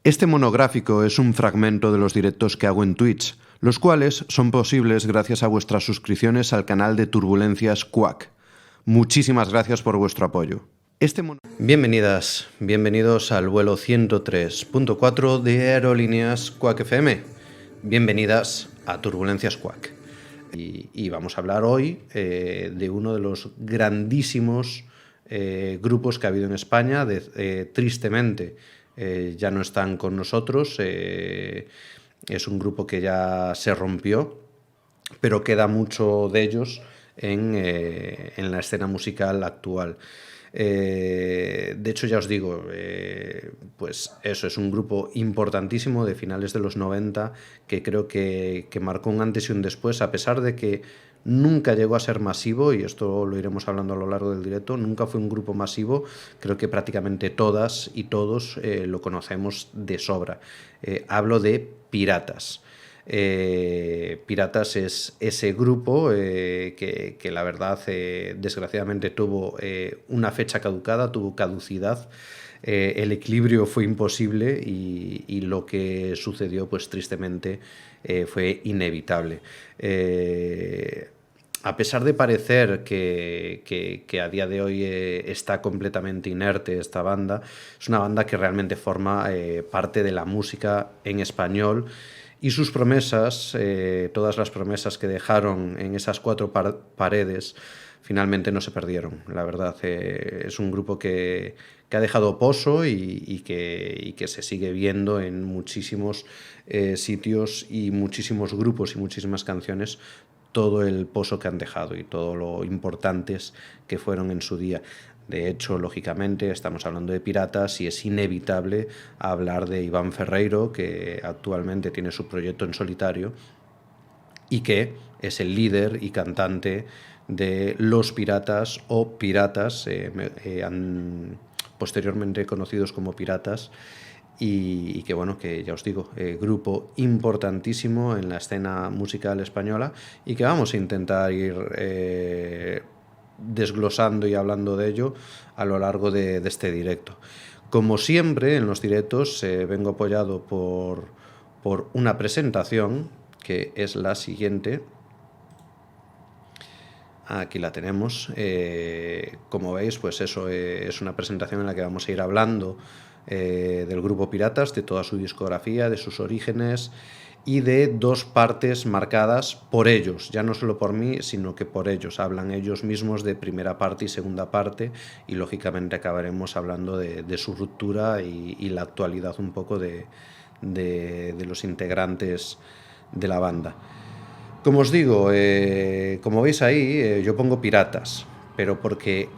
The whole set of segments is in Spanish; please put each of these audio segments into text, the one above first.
Este monográfico es un fragmento de los directos que hago en Twitch, los cuales son posibles gracias a vuestras suscripciones al canal de Turbulencias Quack. Muchísimas gracias por vuestro apoyo. Bienvenidas, bienvenidos al vuelo 103.4 de Aerolíneas Quack FM. Bienvenidas a Turbulencias Quack. Y vamos a hablar hoy de uno de los grandísimos grupos que ha habido en España. Tristemente ya no están con nosotros. Es un grupo que ya se rompió, pero queda mucho de ellos en la escena musical actual. De hecho, ya os digo, pues eso, es un grupo importantísimo de finales de los 90 que creo que marcó un antes y un después, a pesar de que nunca llegó a ser masivo, y esto lo iremos hablando a lo largo del directo. Nunca fue un grupo masivo. Creo que prácticamente todas y todos lo conocemos de sobra. Hablo de Piratas. Piratas es ese grupo que la verdad desgraciadamente tuvo una fecha caducada, tuvo caducidad. El equilibrio fue imposible y lo que sucedió, pues tristemente, fue inevitable. A pesar de parecer que a día de hoy está completamente inerte esta banda, es una banda que realmente forma parte de la música en español, y sus promesas, todas las promesas que dejaron en esas cuatro paredes, finalmente no se perdieron. La verdad, es un grupo que ha dejado pozo y que se sigue viendo en muchísimos sitios y muchísimos grupos y muchísimas canciones, todo el pozo que han dejado y todo lo importantes que fueron en su día. De hecho, lógicamente, estamos hablando de Piratas y es inevitable hablar de Iván Ferreiro, que actualmente tiene su proyecto en solitario y que es el líder y cantante de Los Piratas o Piratas, posteriormente conocidos como Piratas, y que bueno, que ya os digo, grupo importantísimo en la escena musical española y que vamos a intentar ir desglosando y hablando de ello a lo largo de este directo. Como siempre en los directos vengo apoyado por una presentación que es la siguiente. Aquí la tenemos. Como veis, pues eso es una presentación en la que vamos a ir hablando del grupo Piratas, de toda su discografía, de sus orígenes y de dos partes marcadas por ellos, ya no solo por mí, sino que por ellos. Hablan ellos mismos de primera parte y segunda parte, y lógicamente acabaremos hablando de su ruptura y la actualidad un poco de los integrantes de la banda. Como os digo, como veis ahí, yo pongo Piratas, pero porque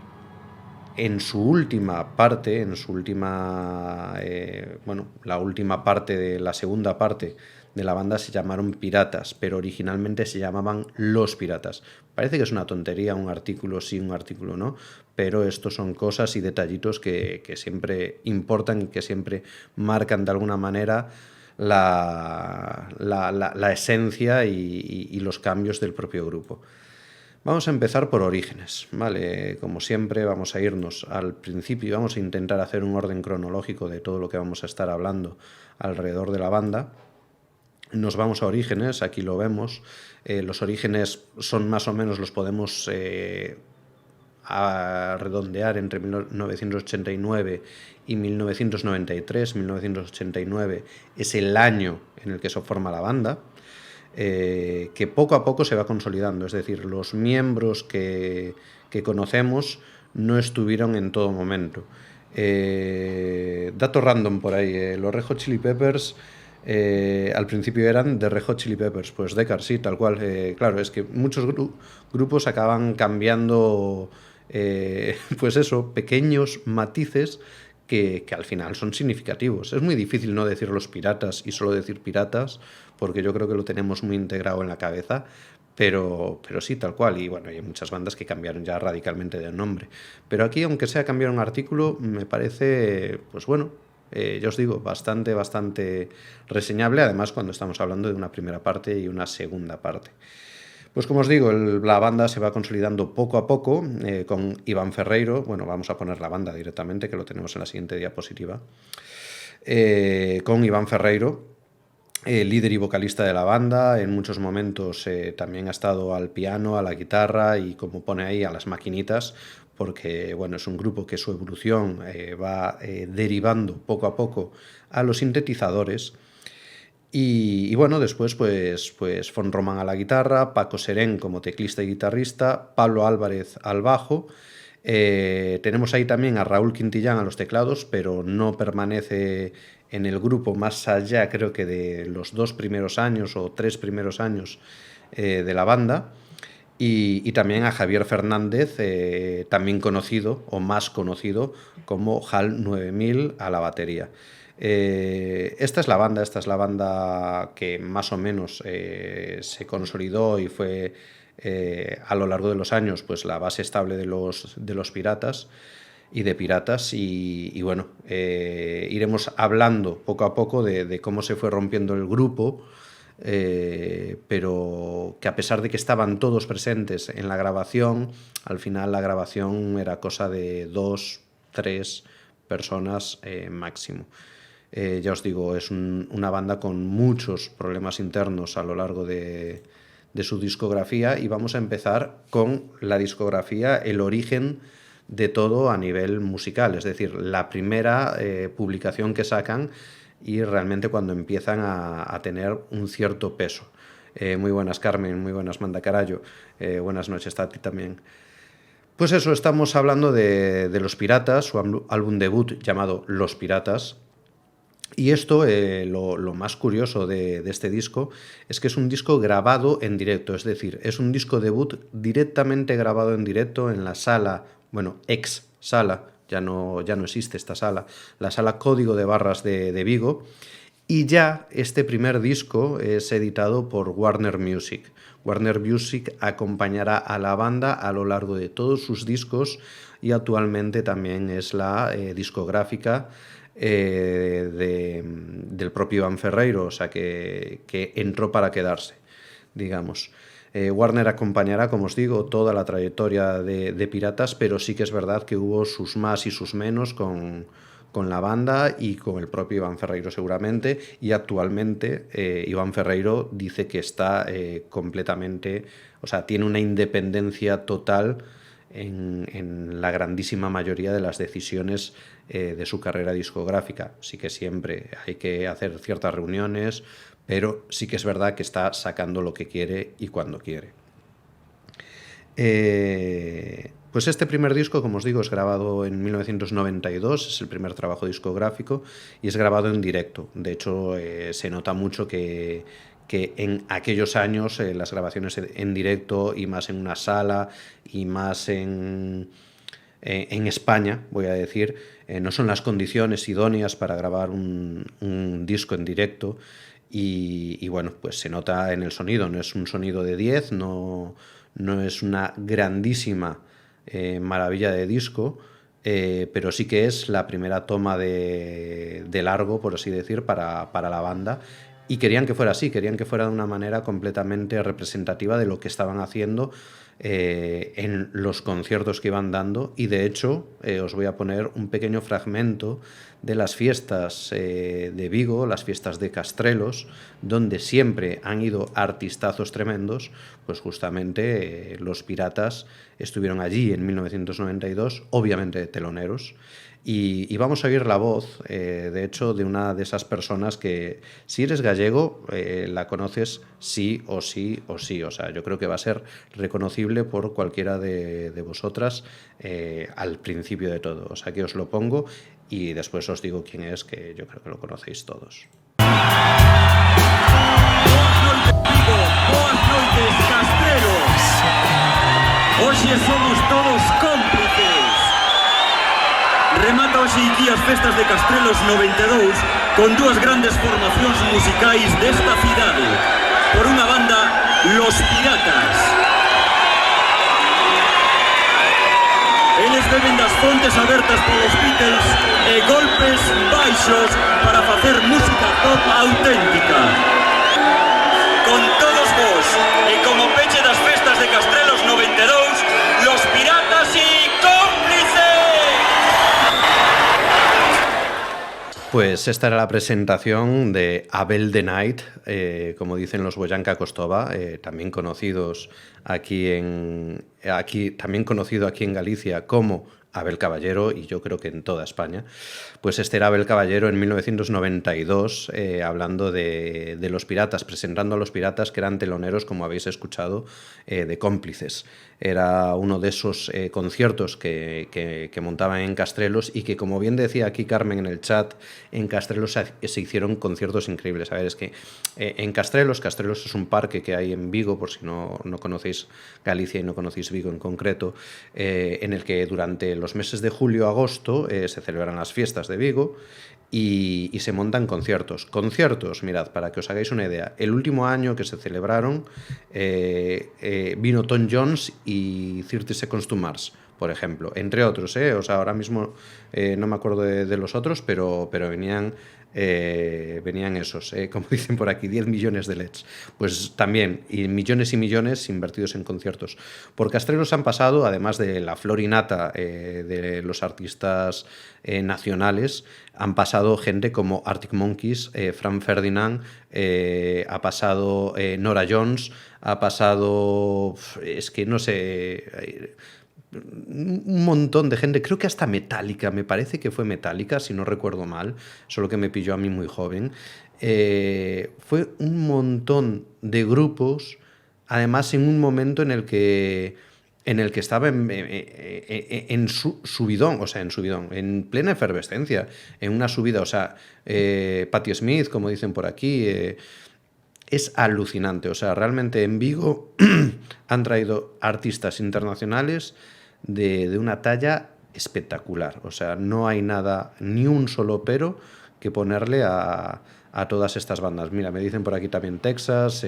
en su última parte, la última parte de la segunda parte de la banda se llamaron Piratas, pero originalmente se llamaban Los Piratas. Parece que es una tontería, un artículo sí, un artículo no, pero estos son cosas y detallitos que siempre importan y que siempre marcan de alguna manera la esencia y los cambios del propio grupo. Vamos a empezar por orígenes, ¿vale? Como siempre vamos a irnos al principio y vamos a intentar hacer un orden cronológico de todo lo que vamos a estar hablando alrededor de la banda. Nos vamos a orígenes, aquí lo vemos. Los orígenes son más o menos, los podemos a redondear entre 1989 y 1993. 1989 es el año en el que se forma la banda, que poco a poco se va consolidando. Es decir, los miembros que conocemos no estuvieron en todo momento. Dato random por ahí, los Red Hot Chili Peppers al principio eran de Red Hot Chili Peppers, pues Deckard, sí, tal cual. Claro, es que muchos grupos acaban cambiando pues eso, pequeños matices que al final son significativos. Es muy difícil no decir Los Piratas y solo decir Piratas, porque yo creo que lo tenemos muy integrado en la cabeza, pero sí, tal cual. Y bueno, hay muchas bandas que cambiaron ya radicalmente de nombre. Pero aquí, aunque sea cambiar un artículo, me parece, pues bueno, ya os digo, bastante reseñable, además cuando estamos hablando de una primera parte y una segunda parte. Pues como os digo, la banda se va consolidando poco a poco con Iván Ferreiro. Bueno, vamos a poner la banda directamente, que lo tenemos en la siguiente diapositiva. con Iván Ferreiro, líder y vocalista de la banda. En muchos momentos también ha estado al piano, a la guitarra y, como pone ahí, a las maquinitas, porque bueno, es un grupo que su evolución va derivando poco a poco a los sintetizadores. Y bueno, después pues Fon Román a la guitarra, Paco Serén como teclista y guitarrista, Pablo Álvarez al bajo. Tenemos ahí también a Raúl Quintillán a los teclados, pero no permanece en el grupo más allá, creo que de los 2 primeros años o 3 primeros años de la banda. Y también a Javier Fernández, también conocido o más conocido como HAL 9000 a la batería. Esta es la banda que más o menos se consolidó y fue a lo largo de los años pues la base estable de los Piratas y de Piratas. Y bueno, iremos hablando poco a poco de cómo se fue rompiendo el grupo, pero que a pesar de que estaban todos presentes en la grabación, al final la grabación era cosa de 2, 3 personas máximo. Ya os digo, es una banda con muchos problemas internos a lo largo de su discografía, y vamos a empezar con la discografía, el origen de todo a nivel musical, es decir, la primera publicación que sacan y realmente cuando empiezan a tener un cierto peso. Muy buenas, Carmen, muy buenas, Manda Carallo, buenas noches a ti también. Pues eso, estamos hablando de Los Piratas, su álbum debut llamado Los Piratas. Y esto, lo más curioso de este disco es que es un disco grabado en directo, es decir, es un disco debut directamente grabado en directo en la sala, bueno, ex sala, ya no existe esta sala, la sala Código de Barras de Vigo, y ya este primer disco es editado por Warner Music. Warner Music acompañará a la banda a lo largo de todos sus discos y actualmente también es la discográfica del propio Iván Ferreiro, o sea que entró para quedarse, digamos. Warner acompañará, como os digo, toda la trayectoria de Piratas, pero sí que es verdad que hubo sus más y sus menos con la banda y con el propio Iván Ferreiro seguramente, y actualmente Iván Ferreiro dice que está completamente, o sea, tiene una independencia total en la grandísima mayoría de las decisiones de su carrera discográfica. Sí que siempre hay que hacer ciertas reuniones, pero sí que es verdad que está sacando lo que quiere y cuando quiere. Pues este primer disco, como os digo, es grabado en 1992, es el primer trabajo discográfico y es grabado en directo. De hecho, se nota mucho que en aquellos años las grabaciones en directo, y más en una sala, y más en España, voy a decir, no son las condiciones idóneas para grabar un disco en directo. Y bueno, pues se nota en el sonido, no es un sonido de 10, no es una grandísima maravilla de disco, pero sí que es la primera toma de largo, por así decir, para la banda. Y querían que fuera así, querían que fuera de una manera completamente representativa de lo que estaban haciendo en los conciertos que iban dando. Y de hecho os voy a poner un pequeño fragmento de las fiestas de Vigo, las fiestas de Castrelos, donde siempre han ido artistazos tremendos. Pues justamente Los Piratas estuvieron allí en 1992, obviamente de teloneros. Y vamos a oír la voz, de hecho, de una de esas personas que, si eres gallego, la conoces sí o sí o sí. O sea, yo creo que va a ser reconocible por cualquiera de vosotras al principio de todo. O sea, que os lo pongo y después os digo quién es, que yo creo que lo conocéis todos. Boas noites, Castrelos. Hoxe somos todos cómplices. Remata hoxe aquí as festas de Castrelos 92 con dúas grandes formacións musicais desta cidade. Por unha banda, Los Piratas. Eles beben das fontes abertas polos Beatles e golpes baixos para facer música pop auténtica. Con todos vos, e como peche das festas de Castrelos 92, Los Piratas y Cómplices. Pues esta era la presentación de Abel the Night, como dicen los Boyanka Kostova, también conocidos también conocido aquí en Galicia como Abel Caballero, y yo creo que en toda España. Pues este era Abel Caballero en 1992, hablando de los piratas, presentando a los piratas que eran teloneros, como habéis escuchado, de Cómplices. Era uno de esos conciertos que montaban en Castrelos y que, como bien decía aquí Carmen en el chat, en Castrelos se hicieron conciertos increíbles. A ver, es que en Castrelos es un parque que hay en Vigo, por si no conocéis Galicia y no conocéis Vigo en concreto, en el que durante los meses de julio-agosto se celebran las fiestas de Vigo y se montan conciertos. Conciertos, mirad, para que os hagáis una idea, el último año que se celebraron vino Tom Jones y 30 Seconds to Mars, por ejemplo, entre otros, o sea, ahora mismo no me acuerdo de los otros, pero venían esos, como dicen por aquí, 10 millones de LEDs. Pues también, y millones invertidos en conciertos. Por Castrelos han pasado, además de la flor y nata de los artistas nacionales, han pasado gente como Arctic Monkeys, Frank Ferdinand, ha pasado Nora Jones, ha pasado, es que no sé, un montón de gente, creo que hasta Metallica, me parece que fue Metallica, si no recuerdo mal, solo que me pilló a mí muy joven. Fue un montón de grupos, además en un momento en el que estaba en subidón, o sea, en plena efervescencia, en una subida, o sea, Patti Smith, como dicen por aquí, es alucinante, o sea, realmente en Vigo han traído artistas internacionales de una talla espectacular, o sea, no hay nada, ni un solo pero que ponerle a todas estas bandas. Mira, me dicen por aquí también Texas,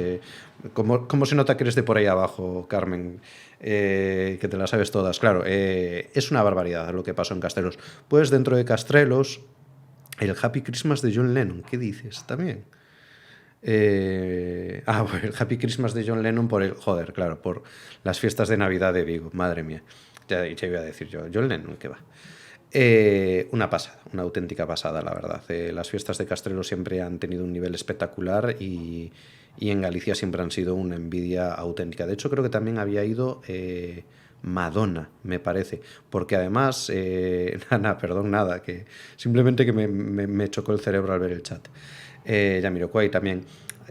¿cómo se nota que eres de por ahí abajo, Carmen? Que te las sabes todas, claro, es una barbaridad lo que pasó en Castrelos. Pues dentro de Castrelos, el Happy Christmas de John Lennon, ¿qué dices? También. Bueno, el Happy Christmas de John Lennon por las fiestas de Navidad de Vigo, madre mía, ya iba a decir yo, John Lennon, ¿qué va? Una pasada, una auténtica pasada, la verdad. Las fiestas de Castrelos siempre han tenido un nivel espectacular y en Galicia siempre han sido una envidia auténtica. De hecho, creo que también había ido Madonna, me parece, porque además, nada, que simplemente que me chocó el cerebro al ver el chat. Jamiroquai también.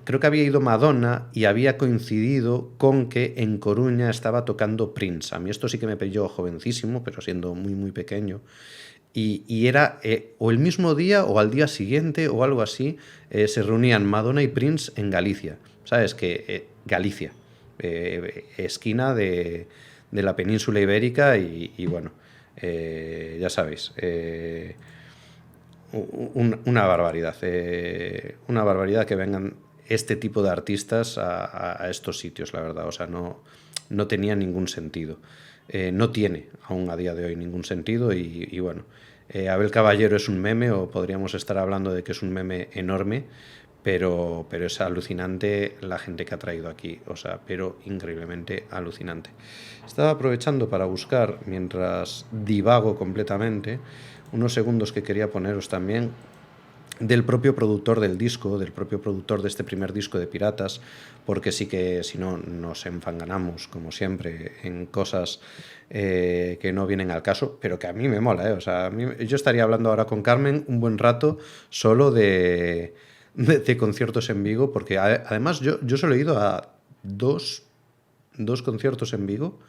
Creo que había ido Madonna y había coincidido con que en Coruña estaba tocando Prince. A mí esto sí que me pilló jovencísimo, pero siendo muy, muy pequeño. Y era o el mismo día o al día siguiente o algo así, se reunían Madonna y Prince en Galicia. ¿Sabes? Que Galicia, esquina de la península ibérica y bueno, ya sabéis, una barbaridad. Una barbaridad que vengan este tipo de artistas a estos sitios, la verdad. O sea, no tenía ningún sentido. No tiene aún a día de hoy ningún sentido y bueno, Abel Caballero es un meme, o podríamos estar hablando de que es un meme enorme, pero es alucinante la gente que ha traído aquí, o sea, pero increíblemente alucinante. Estaba aprovechando para buscar, mientras divago completamente, unos segundos que quería poneros también del propio productor del disco, del propio productor de este primer disco de Piratas, porque sí que si no nos enfanganamos, como siempre, en cosas que no vienen al caso, pero que a mí me mola, o sea, yo estaría hablando ahora con Carmen un buen rato solo de conciertos en Vigo, porque además yo solo he ido a dos conciertos en Vigo,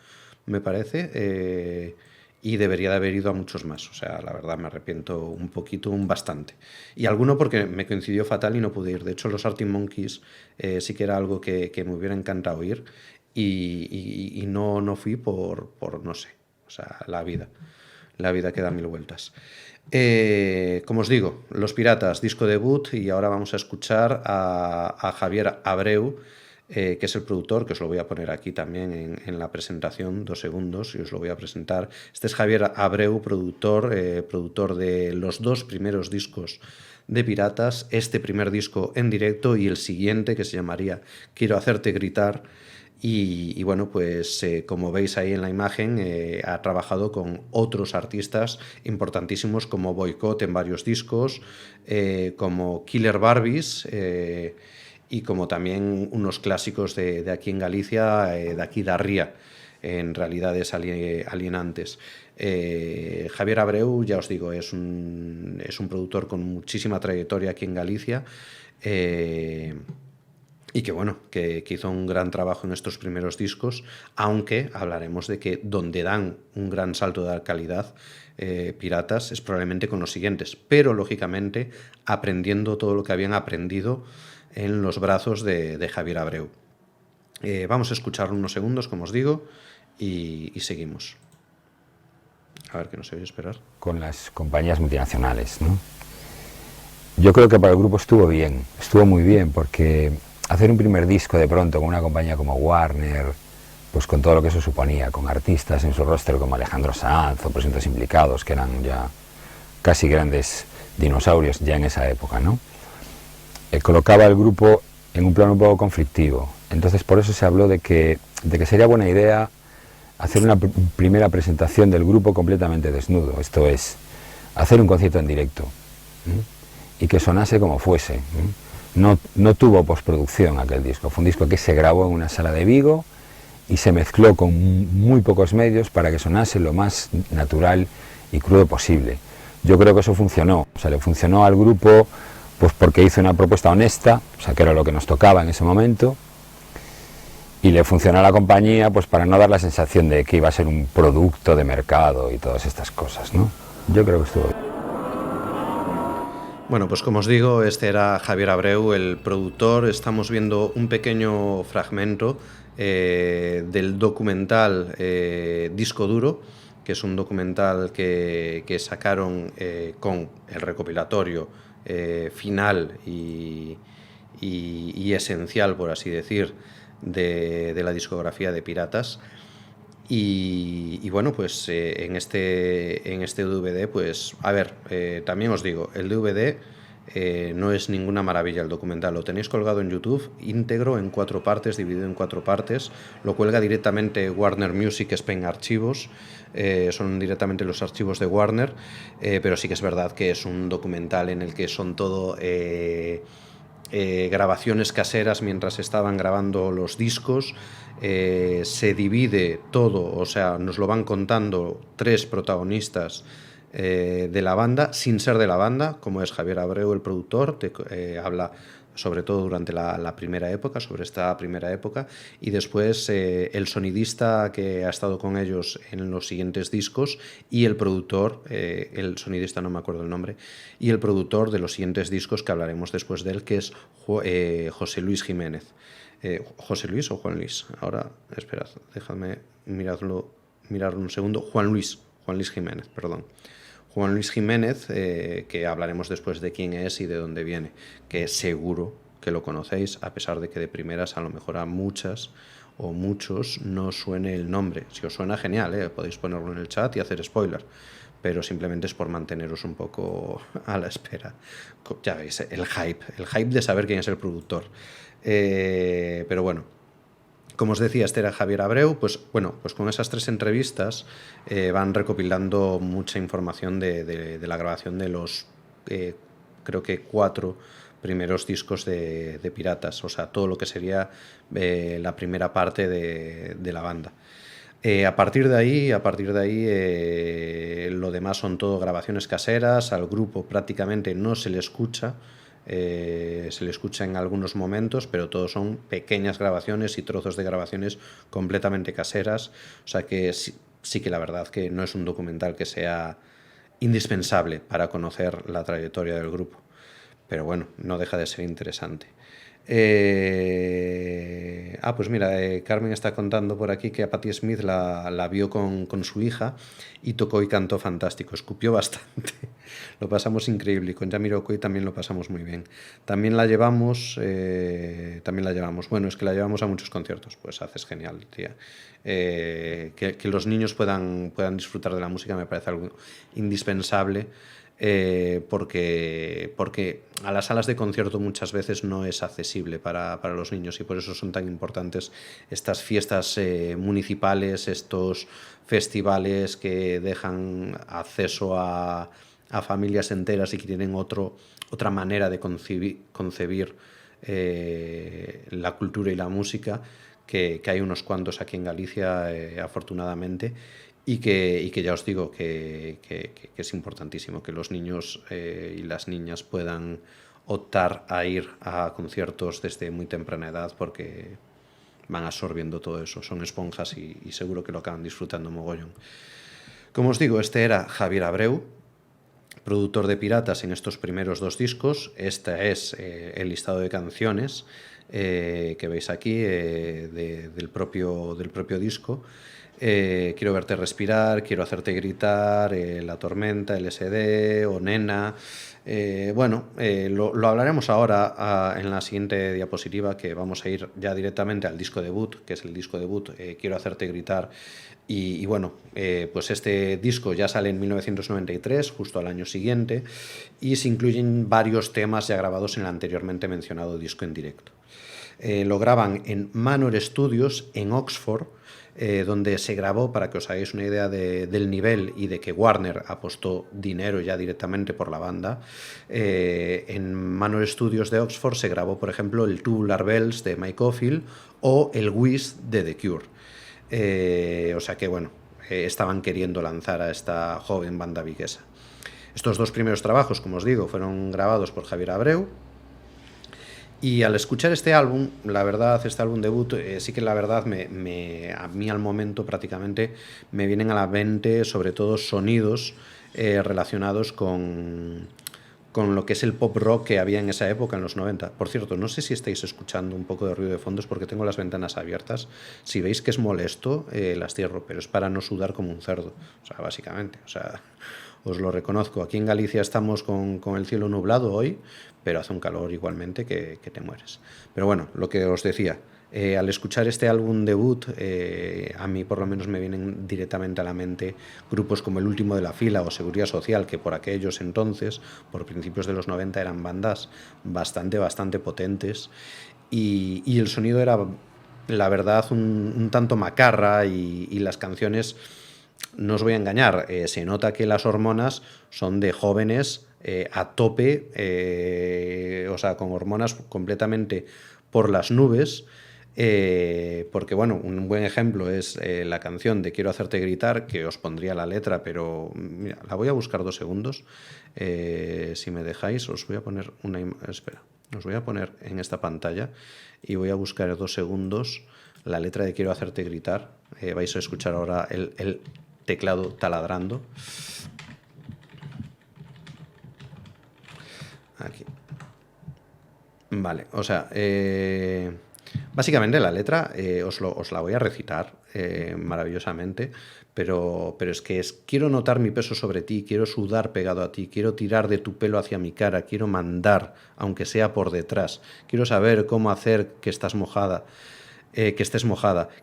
me parece, y debería de haber ido a muchos más. O sea, la verdad me arrepiento un poquito, bastante. Y alguno porque me coincidió fatal y no pude ir. De hecho, los Arctic Monkeys sí que era algo que me hubiera encantado ir y no fui por no sé. O sea, la vida que da mil vueltas. Como os digo, Los Piratas, disco debut, y ahora vamos a escuchar a Javier Abreu, que es el productor, que os lo voy a poner aquí también en la presentación, 2 segundos, y os lo voy a presentar. Este es Javier Abreu, productor de los 2 primeros discos de Piratas, este primer disco en directo y el siguiente, que se llamaría Quiero hacerte gritar, Y bueno, pues como veis ahí en la imagen, ha trabajado con otros artistas importantísimos como Boycott en varios discos, como Killer Barbies, y como también unos clásicos de aquí en Galicia, de aquí da Ría, en realidades alienantes. Javier Abreu, ya os digo, es un productor con muchísima trayectoria aquí en Galicia, y que bueno, que hizo un gran trabajo en estos primeros discos, aunque hablaremos de que donde dan un gran salto de calidad Piratas es probablemente con los siguientes, pero lógicamente aprendiendo todo lo que habían aprendido en los brazos de Javier Abreu. Vamos a escuchar unos segundos, como os digo, y seguimos. A ver, que no se oye, esperar. Con las compañías multinacionales, ¿no? Yo creo que para el grupo estuvo bien, estuvo muy bien, porque hacer un primer disco de pronto con una compañía como Warner, pues con todo lo que eso suponía, con artistas en su roster como Alejandro Sanz o Presuntos Implicados, que eran ya casi grandes dinosaurios ya en esa época, ¿no? Colocaba al grupo en un plano un poco conflictivo. Entonces por eso se habló de que sería buena idea hacer una primera presentación del grupo completamente desnudo, esto es, hacer un concierto en directo, y que sonase como fuese. No tuvo postproducción aquel disco, fue un disco que se grabó en una sala de Vigo y se mezcló con muy pocos medios para que sonase lo más natural y crudo posible. Yo creo que eso funcionó, o sea, le funcionó al grupo pues porque hizo una propuesta honesta, o sea, que era lo que nos tocaba en ese momento, y le funcionó a la compañía pues para no dar la sensación de que iba a ser un producto de mercado y todas estas cosas, ¿no? Yo creo que estuvo bien. Bueno, pues como os digo, este era Javier Abreu, el productor. Estamos viendo un pequeño fragmento del documental Disco Duro, que es un documental que sacaron con el recopilatorio final y esencial, por así decir, de la discografía de Piratas. Y bueno, pues en este DVD, pues a ver, también os digo, el DVD no es ninguna maravilla el documental, lo tenéis colgado en YouTube, íntegro, en 4 partes, dividido en 4 partes, lo cuelga directamente Warner Music Spain Archivos, son directamente los archivos de Warner, pero sí que es verdad que es un documental en el que son todo grabaciones caseras mientras estaban grabando los discos. Se divide todo, o sea, nos lo van contando 3 protagonistas de la banda, sin ser de la banda, como es Javier Abreu, el productor, habla sobre todo durante la primera época, sobre esta primera época, y después el sonidista que ha estado con ellos en los siguientes discos y el productor, el sonidista no me acuerdo el nombre, y el productor de los siguientes discos que hablaremos después de él, que es José Luis Jiménez. ¿José Luis o Juan Luis? Ahora, esperad, déjame mirarlo un segundo. Juan Luis Jiménez, perdón. Juan Luis Jiménez, que hablaremos después de quién es y de dónde viene, que seguro que lo conocéis, a pesar de que de primeras a lo mejor a muchas o muchos no suene el nombre. Si os suena, genial, podéis ponerlo en el chat y hacer spoiler, pero simplemente es por manteneros un poco a la espera. Ya veis, el hype de saber quién es el productor. Pero bueno, como os decía, este era Javier Abreu. Pues bueno, pues con esas 3 entrevistas van recopilando mucha información de la grabación de los creo que 4 primeros discos de Piratas, o sea, todo lo que sería la primera parte de la banda. A partir de ahí lo demás son todo grabaciones caseras. Al grupo prácticamente no se le escucha. Se le escucha en algunos momentos, pero todos son pequeñas grabaciones y trozos de grabaciones completamente caseras, o sea que sí que la verdad que no es un documental que sea indispensable para conocer la trayectoria del grupo, pero bueno, no deja de ser interesante. Pues mira, Carmen está contando por aquí que a Patti Smith la vio con su hija y tocó y cantó fantástico, escupió bastante. Lo pasamos increíble, y con Jamiroquai también lo pasamos muy bien. También la llevamos, bueno, es que la llevamos a muchos conciertos, pues haces genial, tía. Que los niños puedan disfrutar de la música me parece algo indispensable porque a las salas de concierto muchas veces no es accesible para los niños, y por eso son tan importantes estas fiestas municipales, estos festivales que dejan acceso a familias enteras y que tienen otra manera de concebir la cultura y la música, que hay unos cuantos aquí en Galicia, afortunadamente, y que ya os digo que es importantísimo que los niños y las niñas puedan optar a ir a conciertos desde muy temprana edad, porque van absorbiendo todo eso, son esponjas y seguro que lo acaban disfrutando mogollón. Como os digo, este era Javier Abreu, productor de Piratas en estos primeros 2 discos. Este es el listado de canciones que veis aquí del propio disco. Quiero verte respirar, quiero hacerte gritar, La tormenta, LSD o Nena. Lo hablaremos ahora en la siguiente diapositiva, que vamos a ir ya directamente al disco debut, que es el disco debut, Quiero hacerte gritar. Pues este disco ya sale en 1993, justo al año siguiente, y se incluyen varios temas ya grabados en el anteriormente mencionado disco en directo. Lo graban en Manor Studios en Oxford, donde se grabó, para que os hagáis una idea del nivel y de que Warner apostó dinero ya directamente por la banda. En Manor Studios de Oxford se grabó, por ejemplo, el Tubular Bells de Mike Oldfield o el Wish de The Cure. O sea que, estaban queriendo lanzar a esta joven banda viguesa. Estos 2 primeros trabajos, como os digo, fueron grabados por Javier Abreu. Y al escuchar este álbum, la verdad, este álbum debut, sí que la verdad a mí al momento prácticamente me vienen a la mente sobre todo sonidos relacionados con lo que es el pop rock que había en esa época, en los 90. Por cierto, no sé si estáis escuchando un poco de ruido de fondo, es porque tengo las ventanas abiertas. Si veis que es molesto, las cierro, pero es para no sudar como un cerdo, o sea, básicamente. O sea, os lo reconozco. Aquí en Galicia estamos con el cielo nublado hoy, pero hace un calor igualmente que te mueres. Pero bueno, lo que os decía, al escuchar este álbum debut, a mí por lo menos me vienen directamente a la mente grupos como El Último de la Fila o Seguridad Social, que por aquellos entonces, por principios de los 90, eran bandas bastante potentes, y el sonido era, la verdad, un tanto macarra, y las canciones, no os voy a engañar, se nota que las hormonas son de jóvenes a tope, o sea, con hormonas completamente por las nubes, porque un buen ejemplo es la canción de Quiero hacerte gritar, que os pondría la letra, pero mira, la voy a buscar 2 segundos, si me dejáis. Os voy a poner os voy a poner en esta pantalla y voy a buscar 2 segundos la letra de Quiero hacerte gritar. Vais a escuchar ahora el teclado taladrando. Aquí. Vale, o sea, básicamente la letra os la voy a recitar maravillosamente, pero es que quiero notar mi peso sobre ti, quiero sudar pegado a ti, quiero tirar de tu pelo hacia mi cara, quiero mandar, aunque sea por detrás, quiero saber cómo hacer que estés mojada,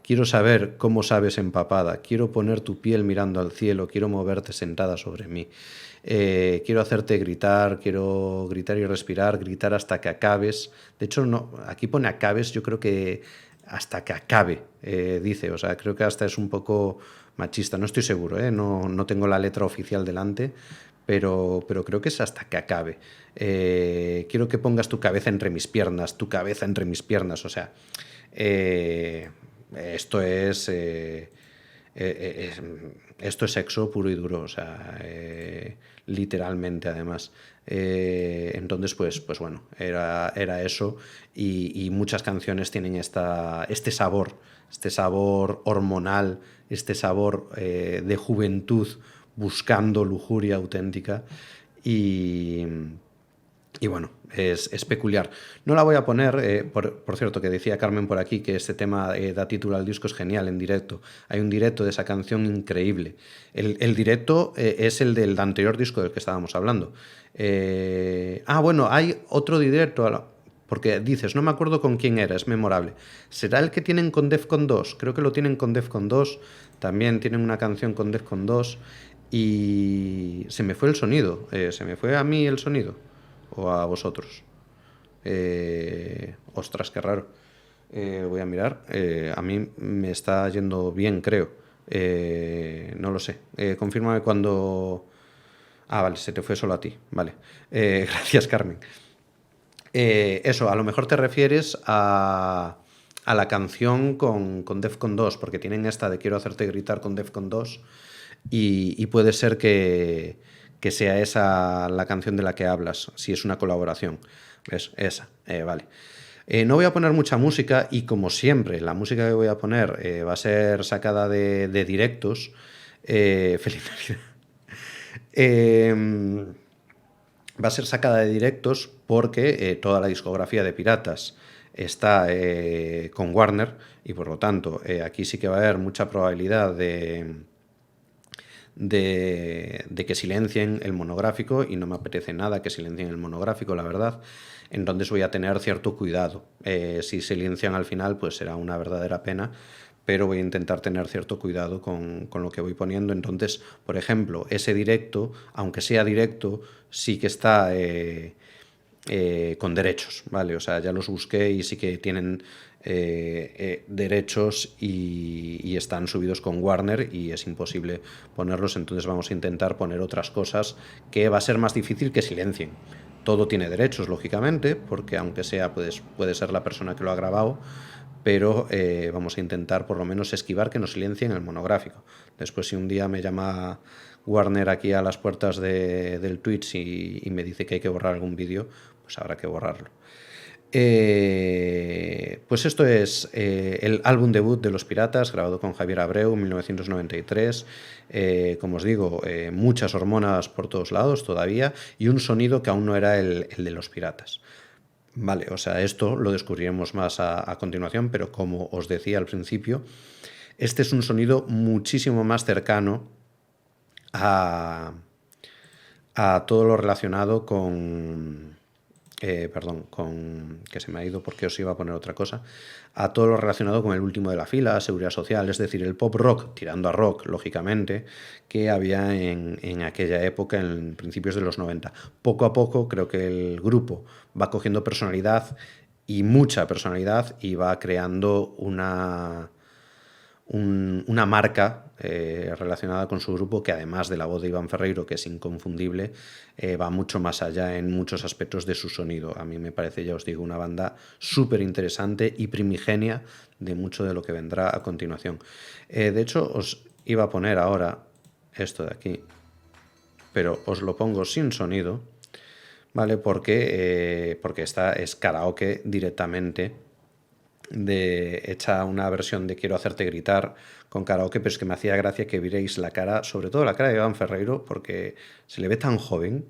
quiero saber cómo sabes empapada, quiero poner tu piel mirando al cielo, quiero moverte sentada sobre mí. Quiero hacerte gritar, quiero gritar y respirar, gritar hasta que acabes. De hecho, no, aquí pone acabes, yo creo que hasta que acabe, dice. O sea, creo que hasta es un poco machista, no estoy seguro, no tengo la letra oficial delante, pero creo que es hasta que acabe. Quiero que pongas tu cabeza entre mis piernas, o sea, esto es sexo puro y duro, o sea, literalmente, además. Entonces, pues era eso, y muchas canciones tienen este sabor hormonal, este sabor de juventud buscando lujuria auténtica, y es peculiar. No la voy a poner, por cierto, que decía Carmen por aquí que este tema da título al disco, es genial en directo. Hay un directo de esa canción increíble. El directo es el del anterior disco del que estábamos hablando. Hay otro directo, porque dices, no me acuerdo con quién era, es memorable. ¿Será el que tienen con Defcon 2? Creo que lo tienen con Defcon 2, también tienen una canción con Defcon 2. y se me fue el sonido. ¿Se me fue a mí el sonido? ¿O a vosotros? Ostras, qué raro. Voy a mirar. A mí me está yendo bien, creo. No lo sé. Confírmame cuando... Ah, vale, se te fue solo a ti. Vale. Gracias, Carmen. Eso, a lo mejor te refieres a la canción con Defcon 2, porque tienen esta de Quiero hacerte gritar con Defcon 2 y puede ser que sea esa la canción de la que hablas, si es una colaboración. ¿Ves? Esa, vale. No voy a poner mucha música y, como siempre, la música que voy a poner va a ser sacada de directos. Feliz Navidad. Va a ser sacada de directos porque toda la discografía de Piratas está con Warner y, por lo tanto, aquí sí que va a haber mucha probabilidad de que silencien el monográfico, y no me apetece nada que silencien el monográfico, la verdad. Entonces voy a tener cierto cuidado. Si silencian al final, pues será una verdadera pena, pero voy a intentar tener cierto cuidado con lo que voy poniendo. Entonces, por ejemplo, ese directo, aunque sea directo, sí que está con derechos, ¿vale? O sea, ya los busqué y sí que tienen derechos y están subidos con Warner y es imposible ponerlos. Entonces vamos a intentar poner otras cosas que va a ser más difícil que silencien. Todo tiene derechos, lógicamente, porque aunque sea, puede ser la persona que lo ha grabado, pero vamos a intentar por lo menos esquivar que nos silencien el monográfico. Después, si un día me llama Warner aquí a las puertas del Twitch y me dice que hay que borrar algún vídeo, pues habrá que borrarlo. Pues esto es el álbum debut de Los Piratas, grabado con Javier Abreu en 1993. Como os digo, muchas hormonas por todos lados todavía y un sonido que aún no era el de Los Piratas. Vale, o sea, esto lo descubriremos más a continuación, pero como os decía al principio, este es un sonido muchísimo más cercano a todo lo relacionado con... que se me ha ido porque os iba a poner otra cosa, a todo lo relacionado con el último de la fila, Seguridad Social, es decir, el pop rock, tirando a rock, lógicamente, que había en aquella época, en principios de los 90. Poco a poco creo que el grupo va cogiendo personalidad, y mucha personalidad, y va creando una marca relacionada con su grupo, que además de la voz de Iván Ferreiro, que es inconfundible, va mucho más allá en muchos aspectos de su sonido. A mí me parece, ya os digo, una banda súper interesante y primigenia de mucho de lo que vendrá a continuación. De hecho, os iba a poner ahora esto de aquí, pero os lo pongo sin sonido, ¿vale? Porque esta es karaoke directamente, hecha una versión de Quiero hacerte gritar con karaoke, pero es que me hacía gracia que vierais la cara, sobre todo la cara de Iván Ferreiro, porque se le ve tan joven,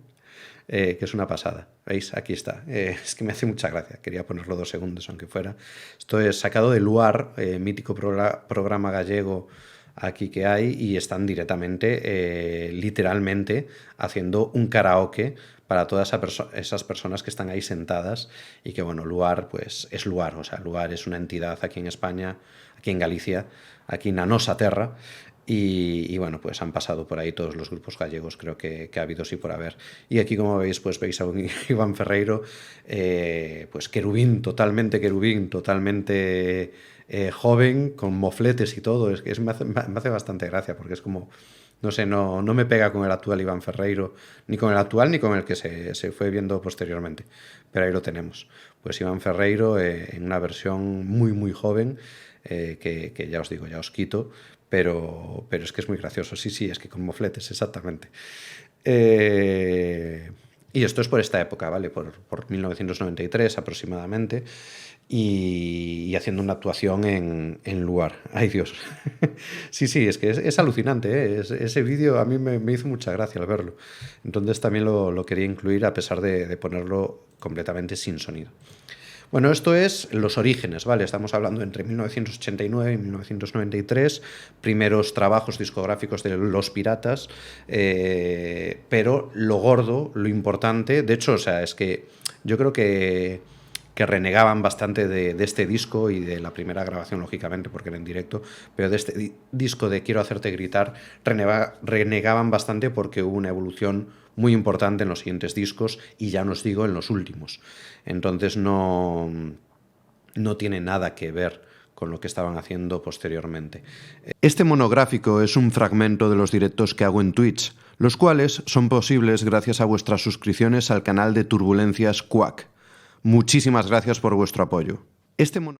que es una pasada. ¿Veis? Aquí está. Es que me hace mucha gracia. Quería ponerlo 2 segundos, aunque fuera. Esto es sacado de Luar, mítico programa gallego aquí que hay, y están directamente, literalmente, haciendo un karaoke para todas esas personas que están ahí sentadas, y que, bueno, Luar, pues es Luar, o sea, Luar es una entidad aquí en España, aquí en Galicia, aquí na nosa terra, y bueno, pues han pasado por ahí todos los grupos gallegos, creo que ha habido sí por haber. Y aquí, como veis, pues veis a un Iván Ferreiro, pues totalmente joven, con mofletes y todo. Es que me hace bastante gracia, porque es como, no sé, no me pega con el actual Iván Ferreiro, ni con el actual ni con el que se fue viendo posteriormente, pero ahí lo tenemos. Pues Iván Ferreiro en una versión muy joven, que ya os digo, ya os quito, pero es que es muy gracioso. Sí, es que con mofletes, exactamente. Y esto es por esta época, ¿vale? Por 1993 aproximadamente, y haciendo una actuación en Luar. ¡Ay, Dios! Sí, es que es alucinante, ¿eh? Ese vídeo a mí me hizo mucha gracia al verlo. Entonces también lo quería incluir, a pesar de ponerlo completamente sin sonido. Bueno, esto es los orígenes, ¿vale? Estamos hablando entre 1989 y 1993, primeros trabajos discográficos de Los Piratas, pero lo gordo, lo importante, de hecho, o sea, es que yo creo que que renegaban bastante de este disco y de la primera grabación, lógicamente, porque era en directo, pero de este disco de Quiero hacerte gritar renegaban bastante porque hubo una evolución muy importante en los siguientes discos y ya no os digo en los últimos. Entonces no tiene nada que ver con lo que estaban haciendo posteriormente. Este monográfico es un fragmento de los directos que hago en Twitch, los cuales son posibles gracias a vuestras suscripciones al canal de Turbulencias Quack. Muchísimas gracias por vuestro apoyo.